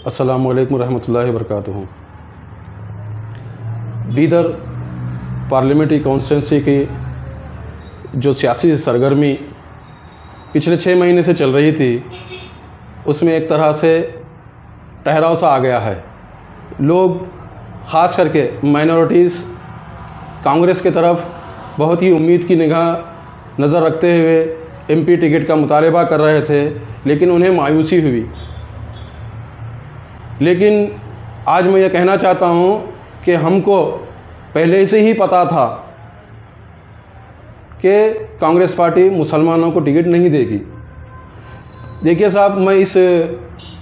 अस्सलामु अलैकुम रहमतुल्लाहि वबरकातुहू। बीदर पार्लियामेंट्री कॉन्स्टिट्यूंसी की जो सियासी सरगर्मी पिछले 6 महीने से चल रही थी, उसमें एक तरह से ठहराव सा आ गया है। लोग ख़ास करके माइनॉरिटीज़ कांग्रेस की तरफ बहुत ही उम्मीद की निगाह नज़र रखते हुए एमपी टिकट का मुतालबा कर रहे थे, लेकिन उन्हें मायूसी हुई। लेकिन आज मैं ये कहना चाहता हूँ कि हमको पहले से ही पता था कि कांग्रेस पार्टी मुसलमानों को टिकट नहीं देगी। देखिए साहब, मैं इस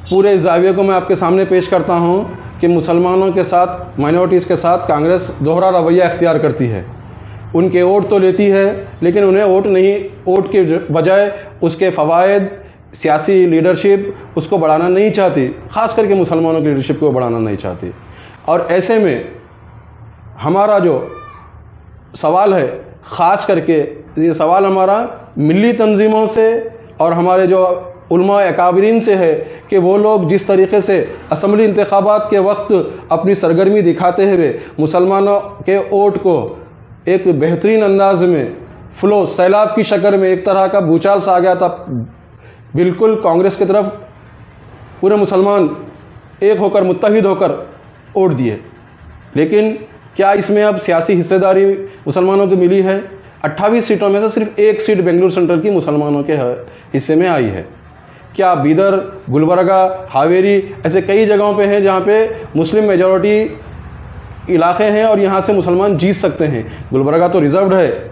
पूरे जाविये को मैं आपके सामने पेश करता हूँ कि मुसलमानों के साथ, माइनॉरिटीज़ के साथ कांग्रेस दोहरा रवैया इख्तियार करती है। उनके वोट तो लेती है, लेकिन उन्हें वोट के बजाय उसके फ़वाइद, सियासी लीडरशिप उसको बढ़ाना नहीं चाहती, ख़ास करके मुसलमानों की लीडरशिप को बढ़ाना नहीं चाहती। और ऐसे में हमारा जो सवाल है, ख़ास करके ये सवाल हमारा मिली तंजीमों से और हमारे जो उलमा अकाबरीन से है कि वो लोग जिस तरीके से असम्बली इंतखाबात के वक्त अपनी सरगर्मी दिखाते हुए मुसलमानों के वोट को एक बेहतरीन अंदाज में फ्लो, सैलाब की शक्ल में एक तरह का भूचाल सा आ गया था, बिल्कुल कांग्रेस की तरफ पूरे मुसलमान एक होकर, मुत्तहिद होकर वोट दिए। लेकिन क्या इसमें अब सियासी हिस्सेदारी मुसलमानों की मिली है? 28 सीटों में से सिर्फ 1 सीट बेंगलुरु सेंट्रल की मुसलमानों के हिस्से में आई है। क्या बीदर, गुलबर्गा, हावेरी ऐसे कई जगहों पे हैं जहाँ पे मुस्लिम मेजॉरिटी इलाके हैं और यहाँ से मुसलमान जीत सकते हैं। गुलबर्गा तो रिजर्व्ड है,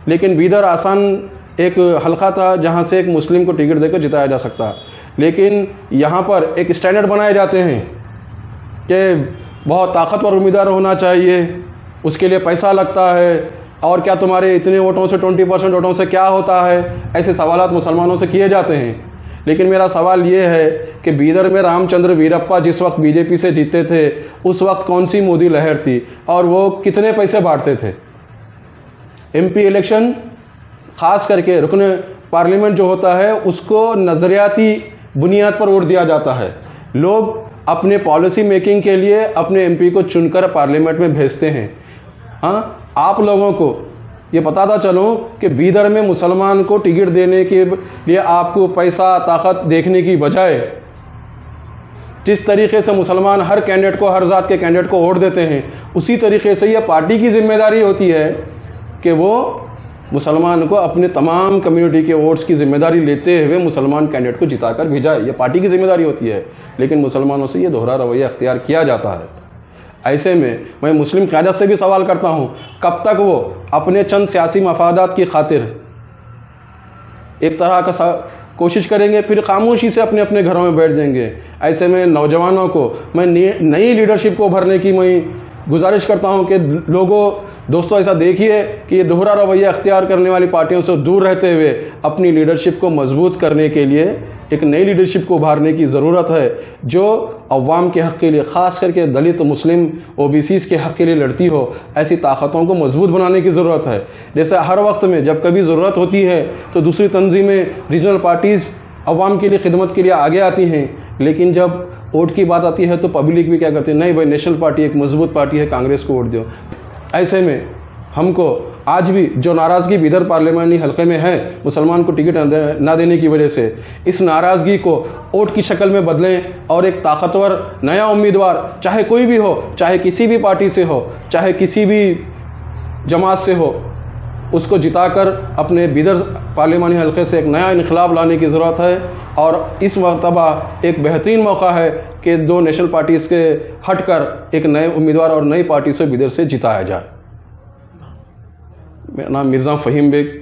लेकिन बीदर आसान एक हल्का था जहाँ से एक मुस्लिम को टिकट देकर जिताया जा सकता है। लेकिन यहाँ पर एक स्टैंडर्ड बनाए जाते हैं कि बहुत ताकतवर उम्मीदवार होना चाहिए, उसके लिए पैसा लगता है, और क्या तुम्हारे इतने वोटों से 20% वोटों से क्या होता है, ऐसे सवालात मुसलमानों से किए जाते हैं। लेकिन मेरा सवाल ये है कि बीदर में रामचंद्र वीरप्पा जिस वक्त बीजेपी से जीते थे, उस वक्त कौन सी मोदी लहर थी और वो कितने पैसे बांटते थे? एमपी इलेक्शन, ख़ास करके रुकन पार्लियामेंट जो होता है, उसको नज़रियाती बुनियाद पर वोट दिया जाता है। लोग अपने पॉलिसी मेकिंग के लिए अपने एमपी को चुनकर पार्लियामेंट में भेजते हैं। हाँ, आप लोगों को ये बताता चलूँ कि बीदर में मुसलमान को टिकट देने के लिए आपको पैसा, ताकत देखने की बजाय जिस तरीके से मुसलमान हर कैंडिडेट को, हर ज़ात के कैंडिडेट को वोट देते हैं, उसी तरीके से यह पार्टी की जिम्मेदारी होती है कि वो मुसलमान को अपने तमाम कम्युनिटी के वोट्स की जिम्मेदारी लेते हुए मुसलमान कैंडिडेट को जिताकर भेजाए। ये पार्टी की जिम्मेदारी होती है, लेकिन मुसलमानों से ये दोहरा रवैया अख्तियार किया जाता है। ऐसे में मैं मुस्लिम क़यादत से भी सवाल करता हूँ, कब तक वो अपने चंद सियासी मफादात की खातिर एक तरह का कोशिश करेंगे, फिर खामोशी से अपने अपने घरों में बैठ जाएंगे। ऐसे में नौजवानों को मैं नई लीडरशिप को भरने की मैं गुजारिश करता हूं कि दोस्तों ऐसा देखिए कि ये दोहरा रवैया अख्तियार करने वाली पार्टियों से दूर रहते हुए अपनी लीडरशिप को मजबूत करने के लिए एक नई लीडरशिप को उभारने की ज़रूरत है, जो अवाम के हक़ के लिए, ख़ास करके दलित, मुस्लिम, ओबीसीज़ के हक़ के लिए लड़ती हो। ऐसी ताकतों को मजबूत बनाने की ज़रूरत है। जैसे हर वक्त में जब कभी ज़रूरत होती है तो दूसरी तंजीमें, रीजनल पार्टीज़ अवाम के लिए खिदमत के लिए आगे आती हैं, लेकिन जब वोट की बात आती है तो पब्लिक भी क्या करती है, नहीं भाई नेशनल पार्टी एक मजबूत पार्टी है, कांग्रेस को वोट दो। ऐसे में हमको आज भी जो नाराज़गी बीदर पार्लियामेंट्री हल्के में है मुसलमान को टिकट ना देने की वजह से, इस नाराज़गी को वोट की शक्ल में बदलें और एक ताकतवर नया उम्मीदवार, चाहे कोई भी हो, चाहे किसी भी पार्टी से हो, चाहे किसी भी जमात से हो, उसको जिताकर अपने बीदर पार्लियामानी हल्के से एक नया इनकलाब लाने की ज़रूरत है। और इस मरतबा एक बेहतरीन मौका है कि 2 नेशनल पार्टीज़ के हटकर एक नए उम्मीदवार और नई पार्टी से बीदर से जिताया जाए। मेरा नाम मिर्ज़ा फ़हीम बेग,